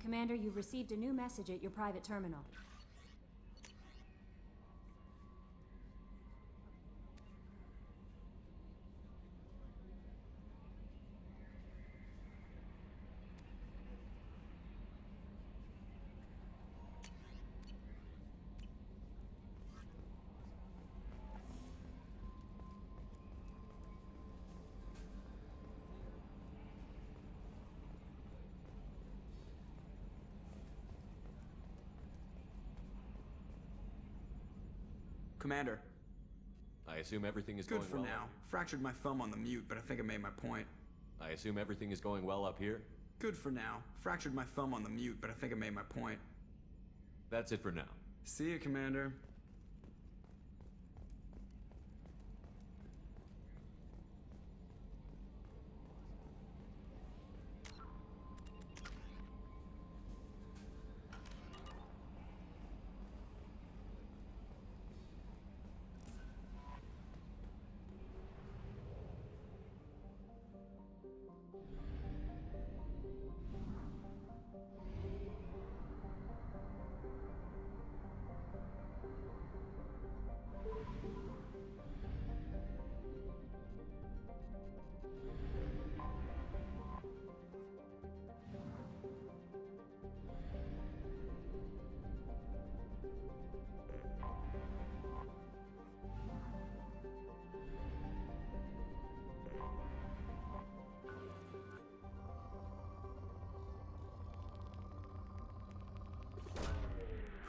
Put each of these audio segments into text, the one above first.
Commander, you've received a new message at your private terminal. Commander. I assume everything is going Good well. for now. Fractured my thumb on the mute, but I think I made my point. I assume everything is going well up here. Good for now. Fractured my thumb on the mute, but I think I made my point. That's it for now. See you, Commander.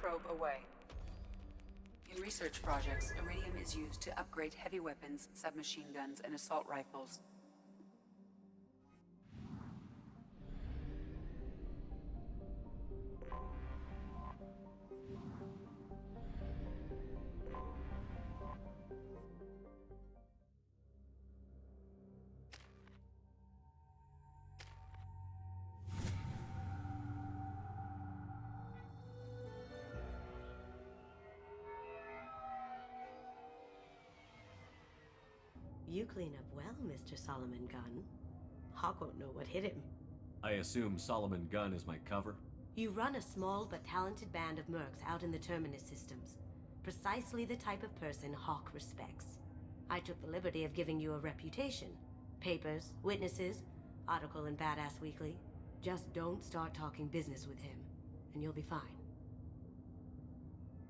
Probe away. In research projects, iridium is used to upgrade heavy weapons, submachine guns, and assault rifles. You clean up well, Mr. Solomon Gunn. Hawk won't know what hit him. I assume Solomon Gunn is my cover. You run a small but talented band of mercs out in the Terminus systems. Precisely the type of person Hawk respects. I took the liberty of giving you a reputation. Papers, witnesses, article in Badass Weekly. Just don't start talking business with him, and you'll be fine.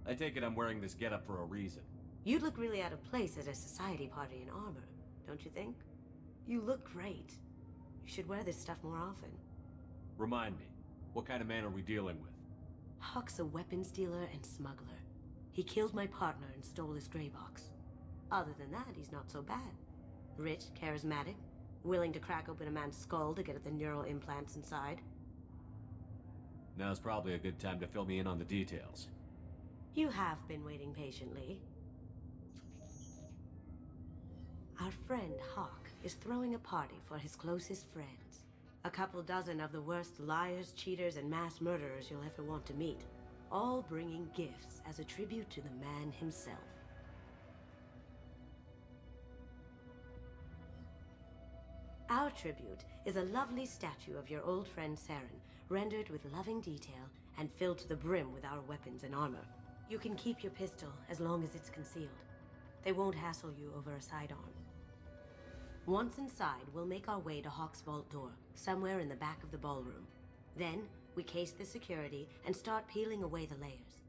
I take it I'm wearing this getup for a reason. You'd look really out of place at a society party in armor, don't you think? You look great. You should wear this stuff more often. Remind me, what kind of man are we dealing with? Hawk's a weapons dealer and smuggler. He killed my partner and stole his gray box. Other than that, he's not so bad. Rich, charismatic, willing to crack open a man's skull to get at the neural implants inside. Now's probably a good time to fill me in on the details. You have been waiting patiently. Our friend Hawk is throwing a party for his closest friends. A couple dozen of the worst liars, cheaters, and mass murderers you'll ever want to meet. All bringing gifts as a tribute to the man himself. Our tribute is a lovely statue of your old friend Saren, rendered with loving detail and filled to the brim with our weapons and armor. You can keep your pistol as long as it's concealed. They won't hassle you over a sidearm. Once inside, we'll make our way to Hawk's vault door, somewhere in the back of the ballroom. Then, we case the security and start peeling away the layers.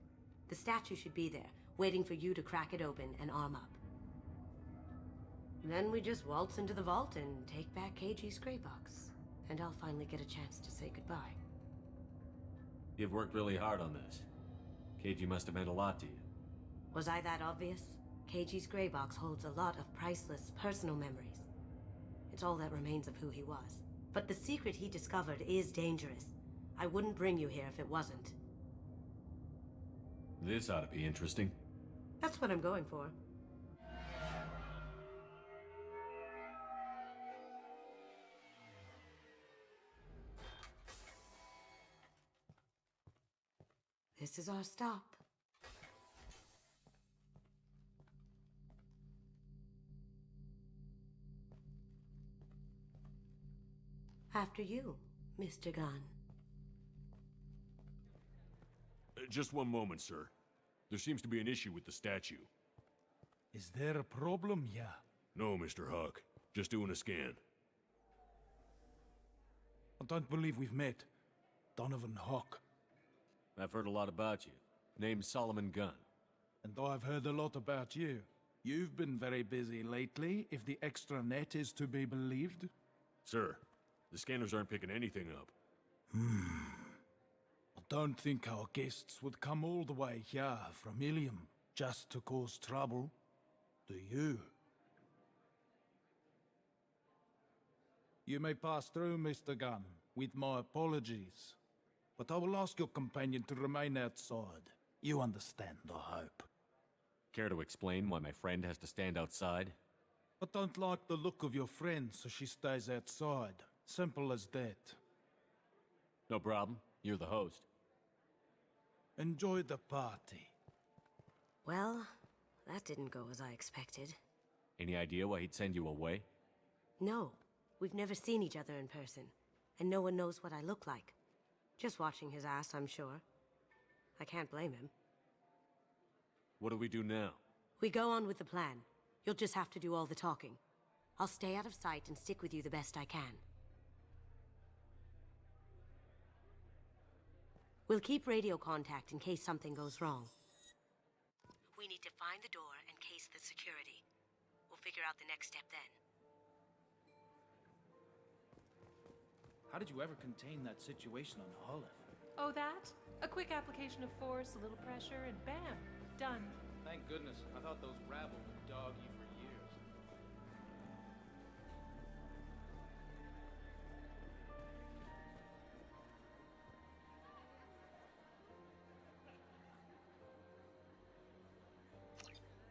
The statue should be there, waiting for you to crack it open and arm up. Then we just waltz into the vault and take back KG's gray box. And I'll finally get a chance to say goodbye. You've worked really hard on this. KG must have meant a lot to you. Was I that obvious? KG's gray box holds a lot of priceless personal memories. It's all that remains of who he was. But the secret he discovered is dangerous. I wouldn't bring you here if it wasn't. This ought to be interesting. That's what I'm going for. This is our stop. After you, Mr. Gunn. Just one moment, sir. There seems to be an issue with the statue. Is there a problem here? No, Mr. Huck. Just doing a scan. I don't believe we've met. Donovan Hawk. I've heard a lot about you. Name's Solomon Gunn. And I've heard a lot about you. You've been very busy lately, if the extranet is to be believed. Sir, the scanners aren't picking anything up. I don't think our guests would come all the way here from Ilium just to cause trouble. Do you? You may pass through, Mr. Gunn, with my apologies. But I will ask your companion to remain outside. You understand, I hope. Care to explain why my friend has to stand outside? I don't like the look of your friend, so she stays outside. Simple as that. No problem. You're the host. Enjoy the party. Well, that didn't go as I expected. Any idea why he'd send you away? No, we've never seen each other in person, and no one knows what I look like. Just watching his ass, I'm sure. I can't blame him. What do we do now? We go on with the plan. You'll just have to do all the talking. I'll stay out of sight and stick with you the best I can. We'll keep radio contact in case something goes wrong. We need to find the door and case the security. We'll figure out the next step then. How did you ever contain that situation on Olive? Oh, that? A quick application of force, a little pressure, and bam! Done. Thank goodness. I thought those rabble would dog you for years.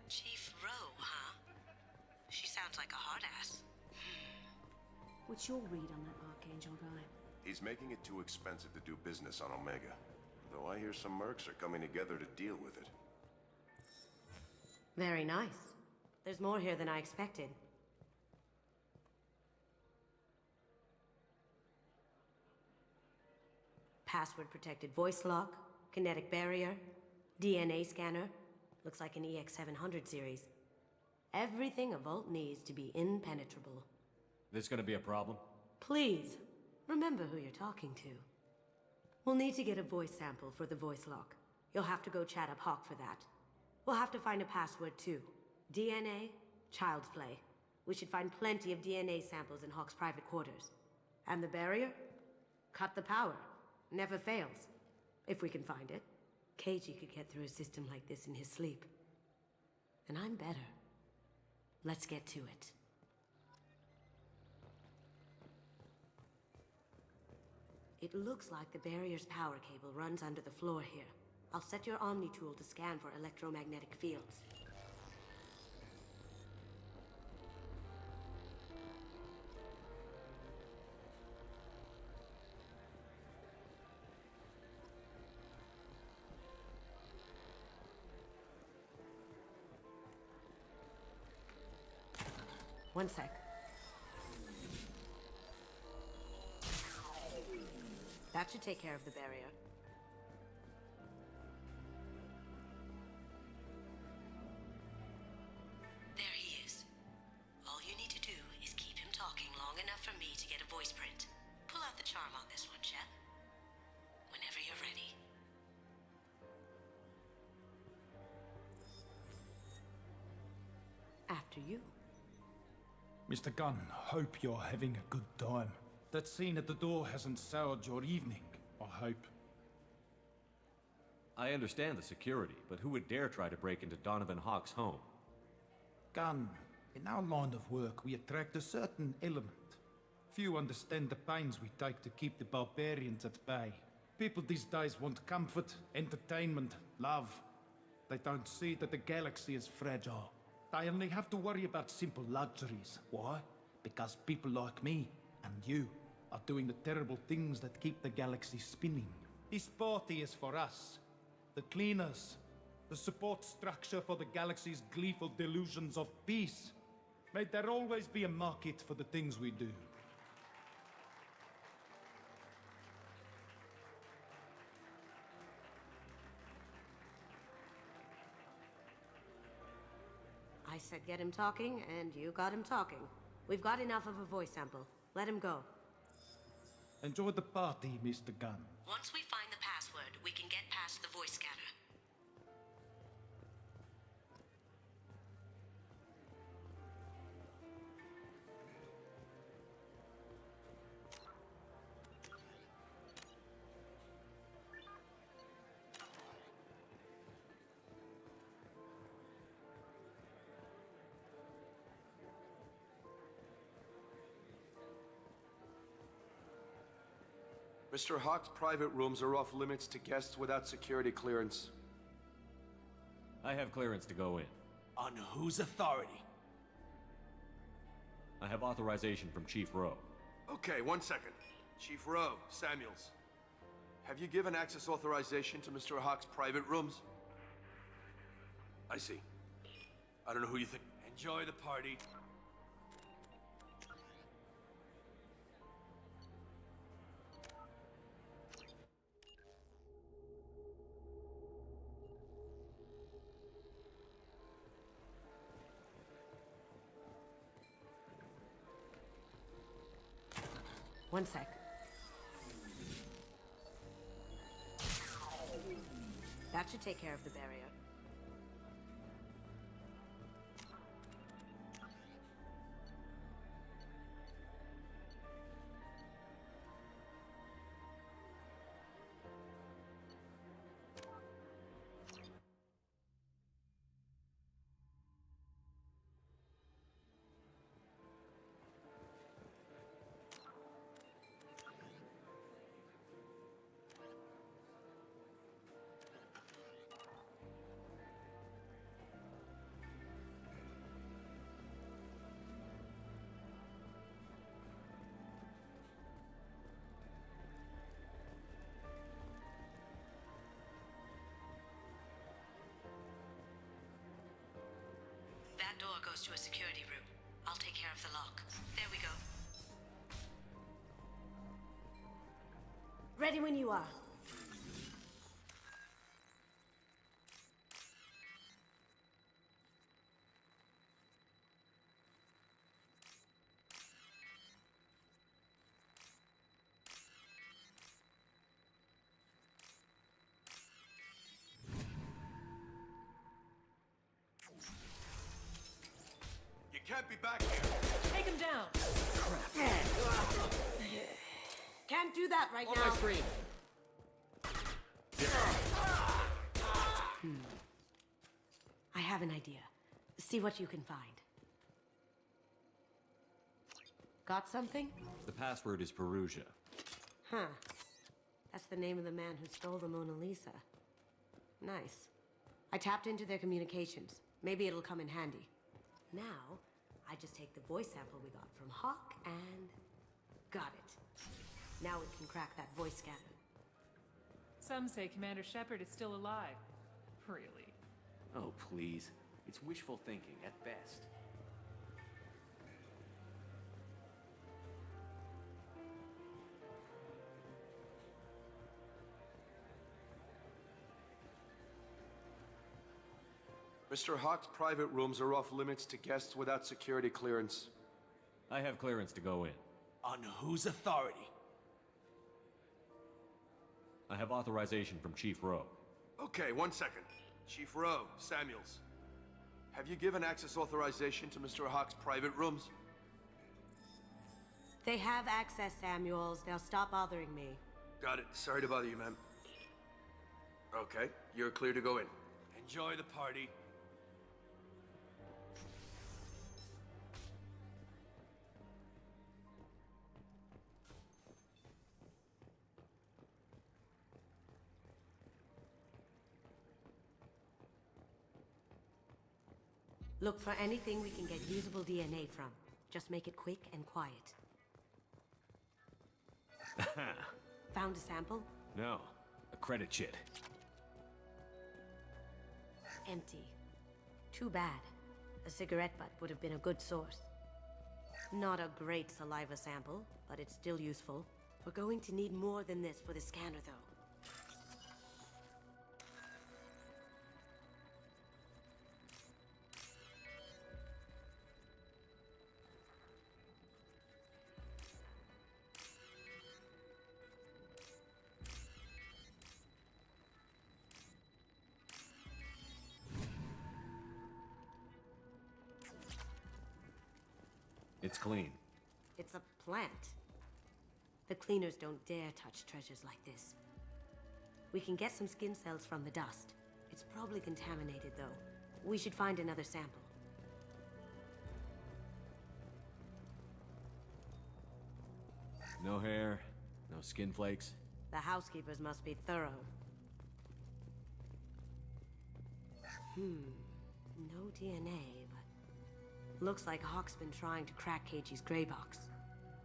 Chief Rowe, huh? She sounds like a hard ass. What's your read on that Archangel guy? He's making it too expensive to do business on Omega. Though I hear some mercs are coming together to deal with it. Very nice. There's more here than I expected. Password-protected voice lock, kinetic barrier, DNA scanner. Looks like an EX700 series. Everything a Vault needs to be impenetrable. This gonna be a problem? Please, remember who you're talking to. We'll need to get a voice sample for the voice lock. You'll have to go chat up Hawk for that. We'll have to find a password too. DNA, child's play. We should find plenty of DNA samples in Hawk's private quarters. And the barrier? Cut the power. Never fails. If we can find it. KG could get through a system like this in his sleep. And I'm better. Let's get to it. It looks like the barrier's power cable runs under the floor here. I'll set your Omni tool to scan for electromagnetic fields. One sec. That should take care of the barrier. There he is. All you need to do is keep him talking long enough for me to get a voice print. Pull out the charm on this one, Chet. Whenever you're ready. After you. Mr. Gunn, hope you're having a good time. That scene at the door hasn't soured your evening, I hope. I understand the security, but who would dare try to break into Donovan Hawk's home? Gunn, in our line of work, we attract a certain element. Few understand the pains we take to keep the barbarians at bay. People these days want comfort, entertainment, love. They don't see that the galaxy is fragile. They only have to worry about simple luxuries. Why? Because people like me and you are doing the terrible things that keep the galaxy spinning. This party is for us, the cleaners, the support structure for the galaxy's gleeful delusions of peace. May there always be a market for the things we do. said get him talking, and you got him talking. We've got enough of a voice sample. Let him go. Enjoy the party, Mr. Gunn. Once we find the password, we can get past the voice scanner. Mr. Hawk's private rooms are off limits to guests without security clearance. I have clearance to go in. On whose authority? I have authorization from Chief Rowe. Okay, 1 second. Chief Rowe, Samuels. Have you given access authorization to Mr. Hawk's private rooms? I see. I don't know who you think. Enjoy the party. One sec. That should take care of the barrier. That door goes to a security room. I'll take care of the lock. There we go. Ready when you are. You can't be back here. Take him down. Can't do that right On now. my screen. I have an idea. See what you can find. Got something? The password is Perugia. Huh. That's the name of the man who stole the Mona Lisa. Nice. I tapped into their communications. Maybe it'll come in handy. Now, I just take the voice sample we got from Hawk and... got it. Now we can crack that voice scanner. Some say Commander Shepard is still alive. Really? Oh, please. It's wishful thinking at best. Mr. Hawk's private rooms are off limits to guests without security clearance. I have clearance to go in. On whose authority? I have authorization from Chief Rowe. Okay, 1 second. Chief Rowe, Samuels. Have you given access authorization to Mr. Hawk's private rooms? They have access, Samuels. They'll stop bothering me. Got it. Sorry to bother you, ma'am. Okay, you're clear to go in. Enjoy the party. Look for anything we can get usable DNA from. Just make it quick and quiet. Found a sample? No. A credit chit. Empty. Too bad. A cigarette butt would have been a good source. Not a great saliva sample, but it's still useful. We're going to need more than this for the scanner, though. It's clean. It's a plant. The cleaners don't dare touch treasures like this. We can get some skin cells from the dust. It's probably contaminated, though. We should find another sample. No hair, no skin flakes. The housekeepers must be thorough. No DNA, but... Looks like Hawk's been trying to crack Keiji's gray box.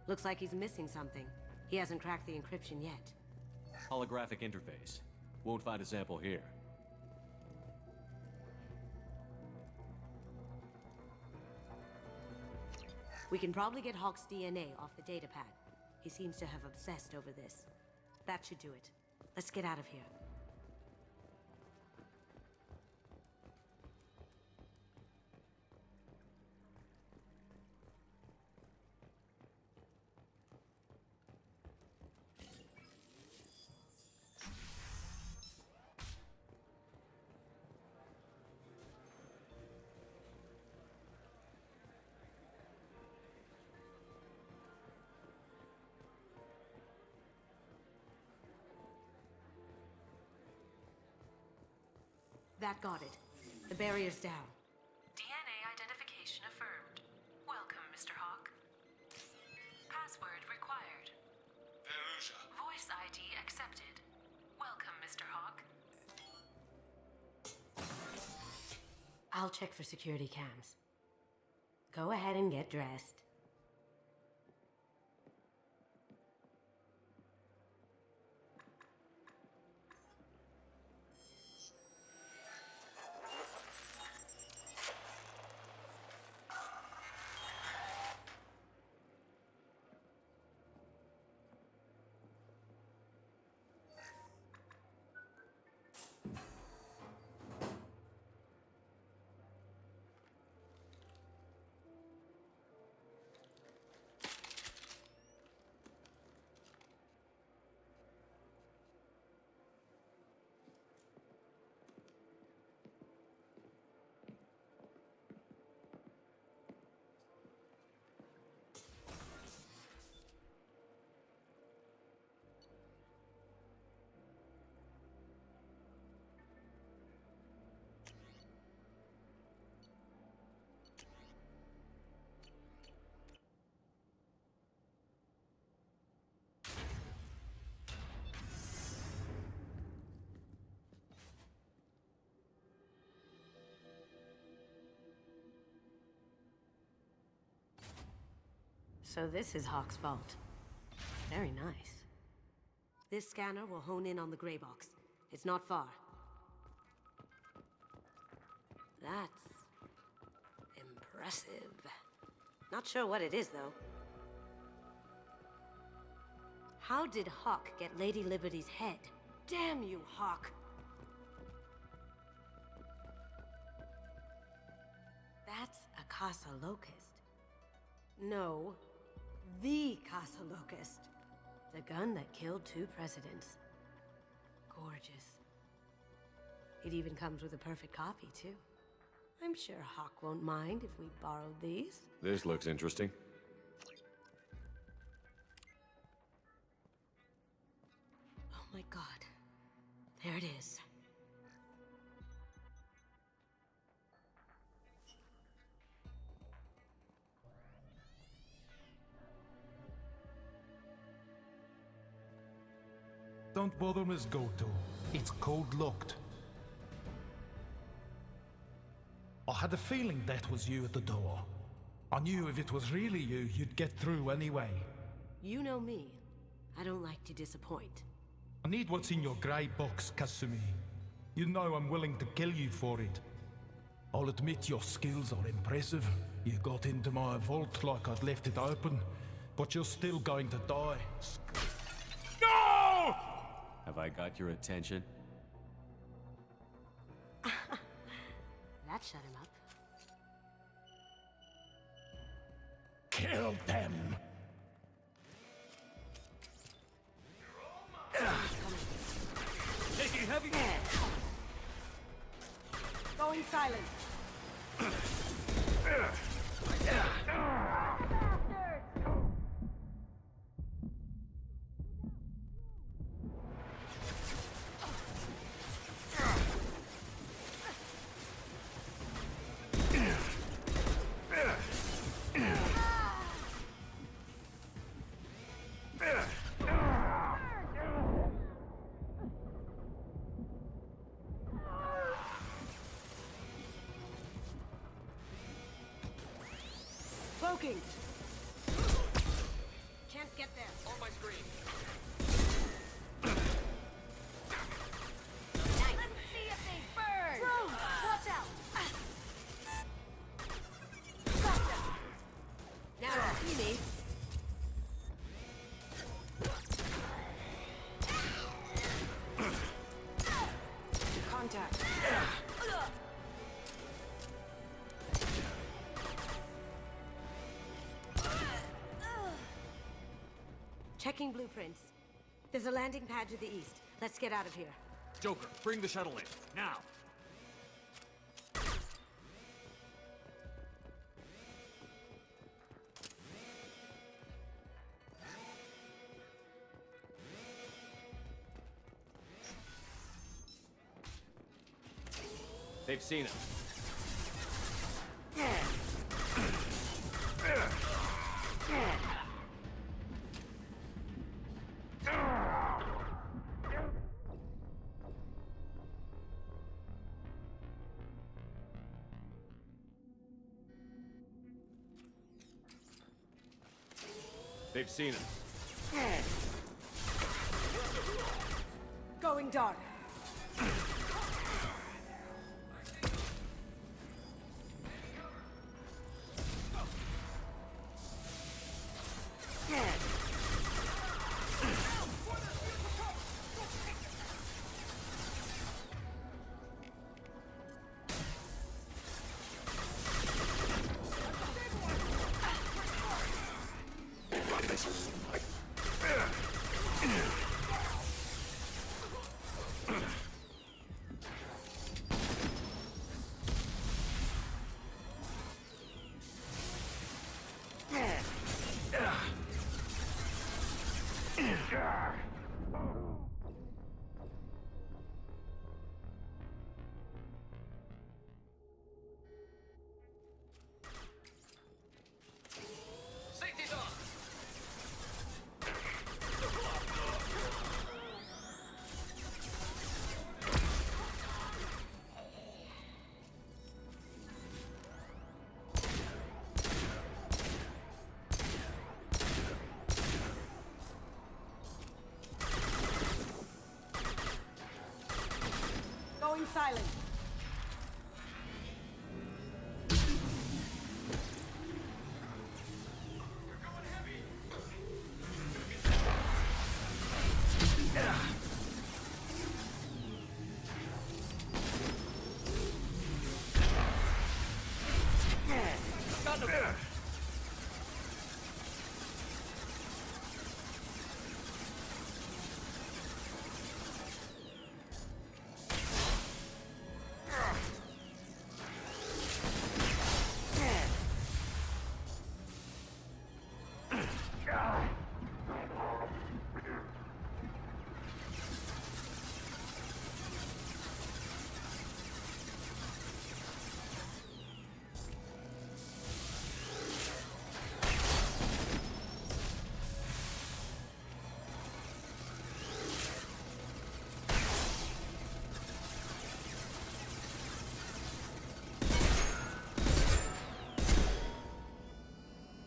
Looks like he's missing something. He hasn't cracked the encryption yet. Holographic interface. Won't find a sample here. We can probably get Hawk's DNA off the datapad. He seems to have obsessed over this. That should do it. Let's get out of here. That got it. The barrier's down. DNA identification affirmed. Welcome, Mr. Hawk. Password required. Veruja. Voice ID accepted. Welcome, Mr. Hawk. I'll check for security cams. Go ahead and get dressed. So this is Hawk's vault. Very nice. This scanner will hone in on the gray box. It's not far. That's... impressive. Not sure what it is, though. How did Hawk get Lady Liberty's head? Damn you, Hawk! That's a Casa Locust. No, the Casa Locust. The gun that killed 2 presidents. Gorgeous. It even comes with a perfect copy, too. I'm sure Hawk won't mind if we borrowed these. This looks interesting. Oh my god. There it is. Don't bother, Miss Goto. It's code-locked. I had a feeling that was you at the door. I knew if it was really you, you'd get through anyway. You know me. I don't like to disappoint. I need what's in your grey box, Katsumi. You know I'm willing to kill you for it. I'll admit your skills are impressive. You got into my vault like I'd left it open, but you're still going to die. No! Have I got your attention? That shut him up. Kill them! Taking heavy. Going silent. Choking! Can't get there. On my screen. Nice. Let's see if they burn! Bro, watch out! Gotcha! Now you see me. Contact. Checking blueprints. There's a landing pad to the east. Let's get out of here. Joker, bring the shuttle in. Now! They've seen us. They've seen us. Going dark. Going silent.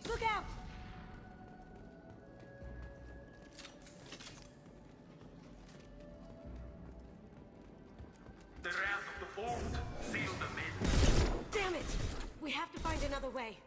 Look out! The wrath of the Vault sealed them in. Damn it! We have to find another way.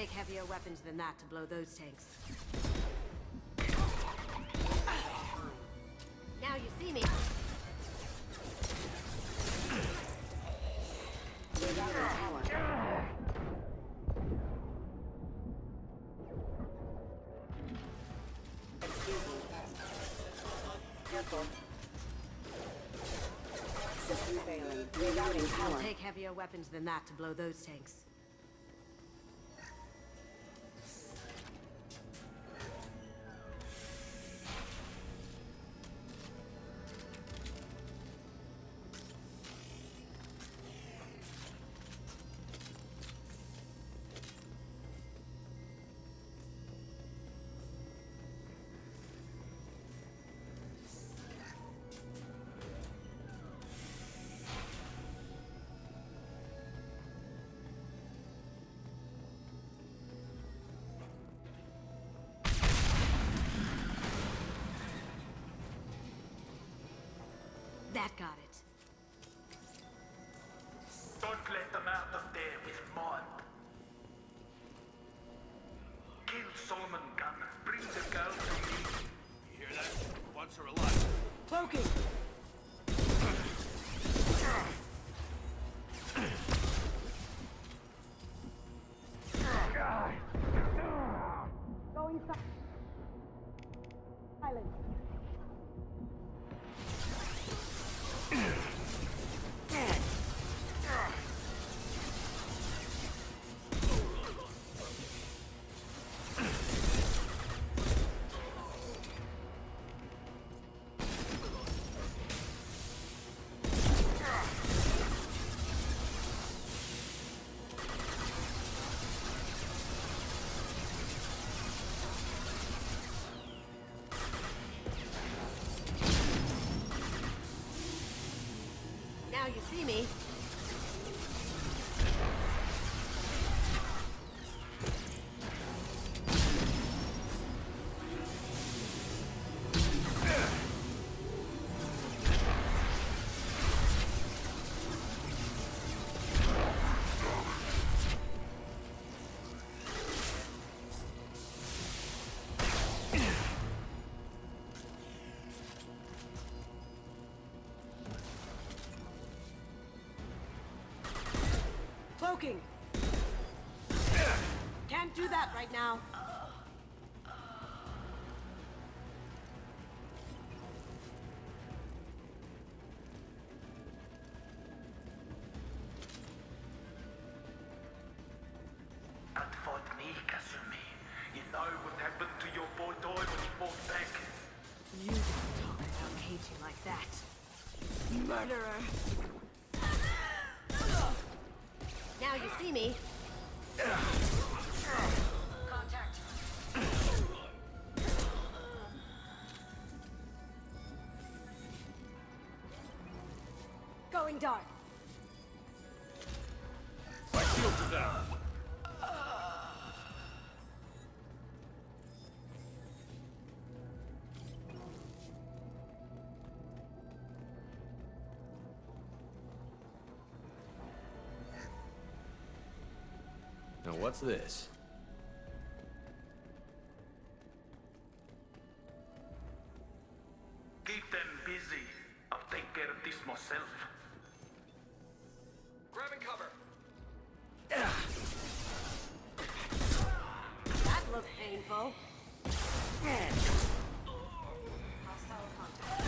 take heavier weapons than that to blow those tanks. Now you see me. System failing. Rerouting power. I'll take heavier weapons than that to blow those tanks. That got it. Don't let them out of there with mud. Kill Solomon Gunn. Bring the girl to me. You hear that? Wants her alive. Cloaking! Going silent. Now you see me. Cloaking! Can't do that right now. That fought me, Katsumi. You know what happened to your boy Toy when he fought back? You don't talk about Keiji like that. Murderer! Now you see me. Contact. Going dark. My shields are down. Now what's this? Keep them busy. I'll take care of this myself. Grabbing cover. That looked painful. Hostile contact.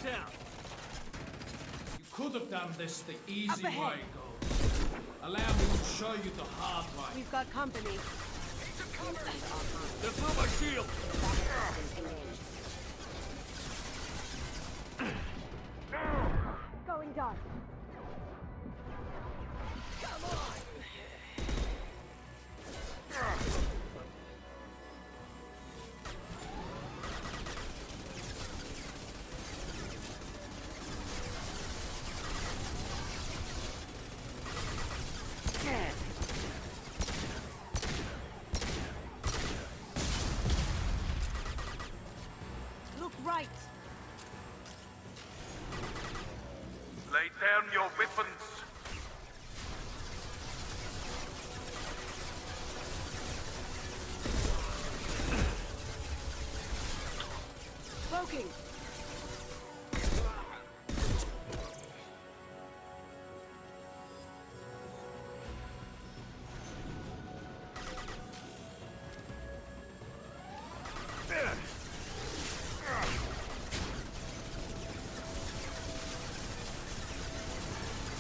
Get down! You could have done this the easy way, Gold. Allow me to show you the hard way. We've got company. They're through my shield! Going dark. Look right. Lay down your weapons. Smoking.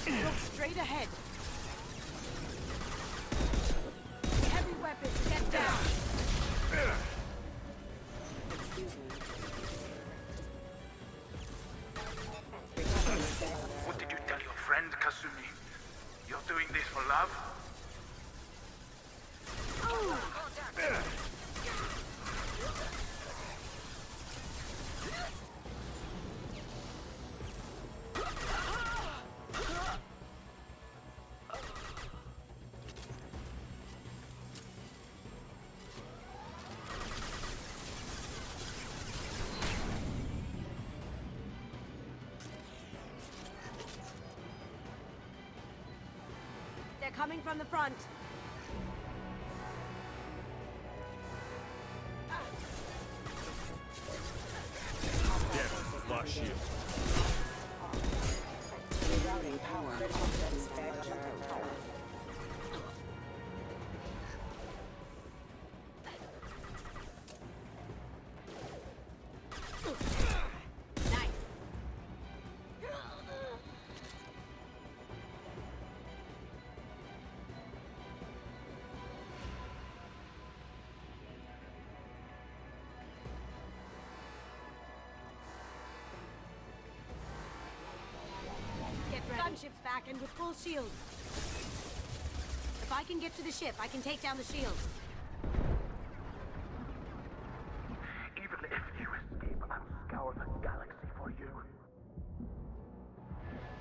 Look straight ahead. Heavy weapons, get down. What did you tell your friend, Katsumi? You're doing this for love? They're coming from the front. Damn, lost shield. Rerouting power. Systems failure. Nice. Get ready. Gunships back and with full shields. If I can get to the ship, I can take down the shields. Even if you escape, I'll scour the galaxy for you.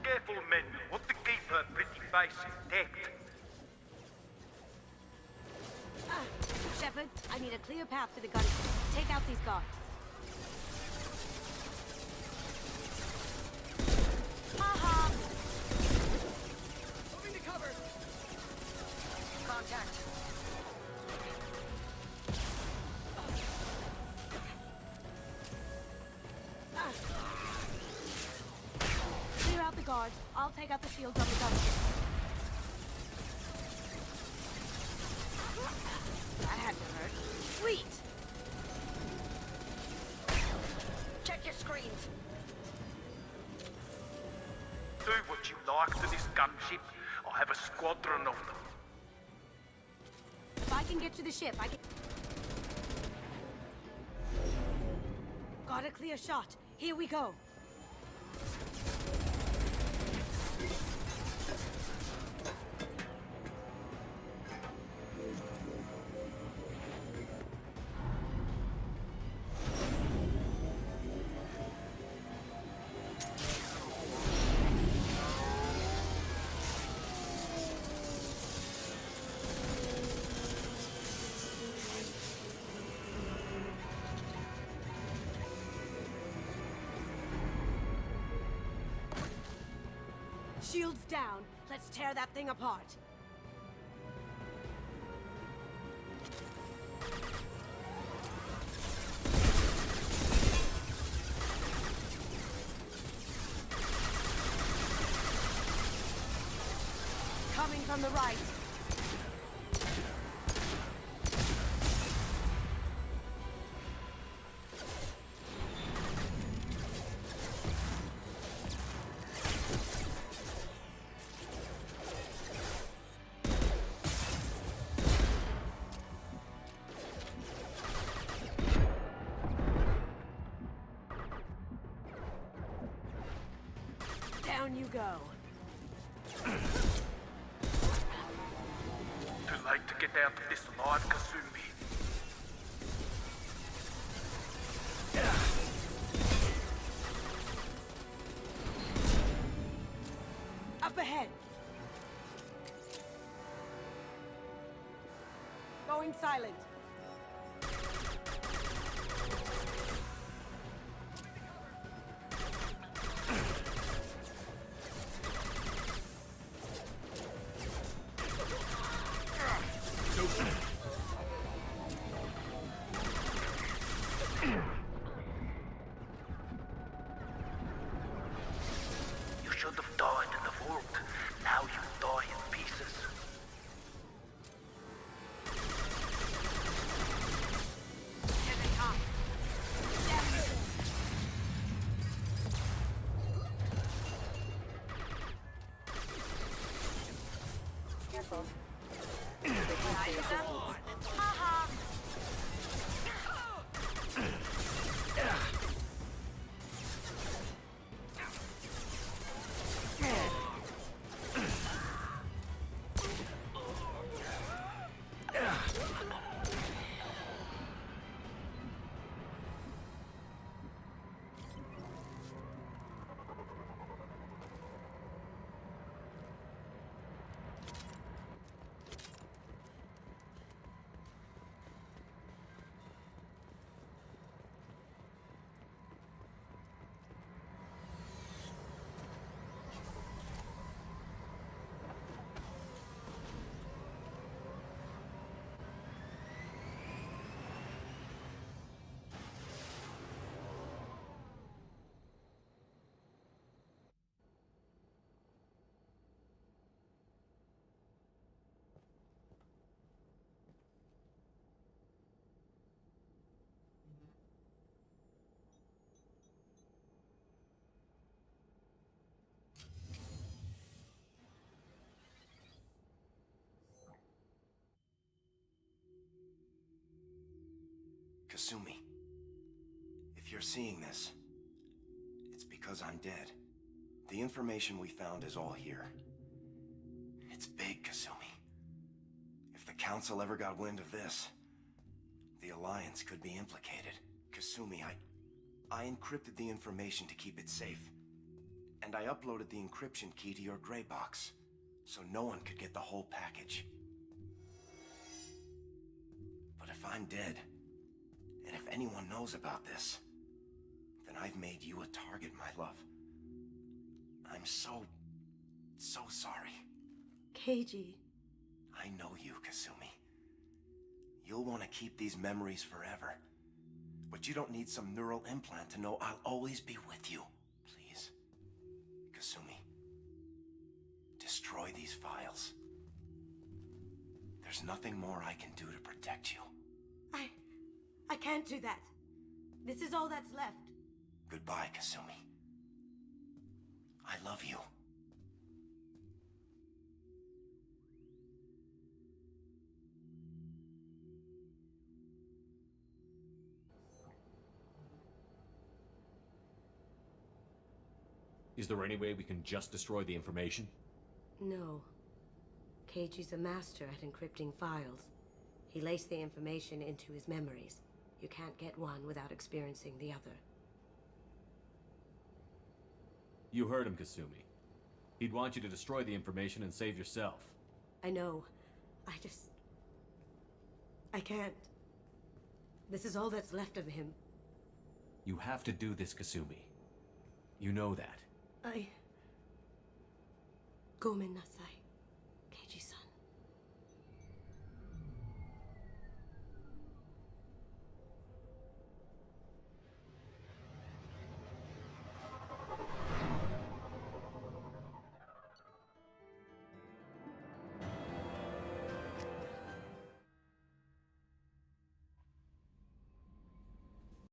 Careful, men. Want to keep her pretty face intact. Shepard, I need a clear path to the gunship. Take out these guards. Ha-ha! Moving to cover. Contact. Clear out the guards. I'll take out the shields on the gunship. That had to hurt. Sweet! Check your screens. Do what you like to this gunship. I have a squadron of them. If I can get to the ship, I can... Got a clear shot. Here we go. Shields down. Let's tear that thing apart. Coming from the right. Down you go. Too late to get out of this alive, Katsumi. Up ahead. Going silent. You should have died in the vault. Now you die in pieces. Here they come. Careful. Haha. Katsumi, if you're seeing this, it's because I'm dead. The information we found is all here. It's big, Katsumi. If the Council ever got wind of this, the Alliance could be implicated. Katsumi, I encrypted the information to keep it safe. And I uploaded the encryption key to your gray box, so no one could get the whole package. But if I'm dead, and if anyone knows about this, then I've made you a target, my love. I'm so sorry. Keiji. I know you, Katsumi. You'll want to keep these memories forever. But you don't need some neural implant to know I'll always be with you. Please, Katsumi, destroy these files. There's nothing more I can do to protect you. I can't do that. This is all that's left. Goodbye, Katsumi. I love you. Is there any way we can just destroy the information? No. Keiji's a master at encrypting files. He laced the information into his memories. You can't get one without experiencing the other. You heard him, Katsumi. He'd want you to destroy the information and save yourself. I know. I can't. This is all that's left of him. You have to do this, Katsumi. You know that. Gomen nasai.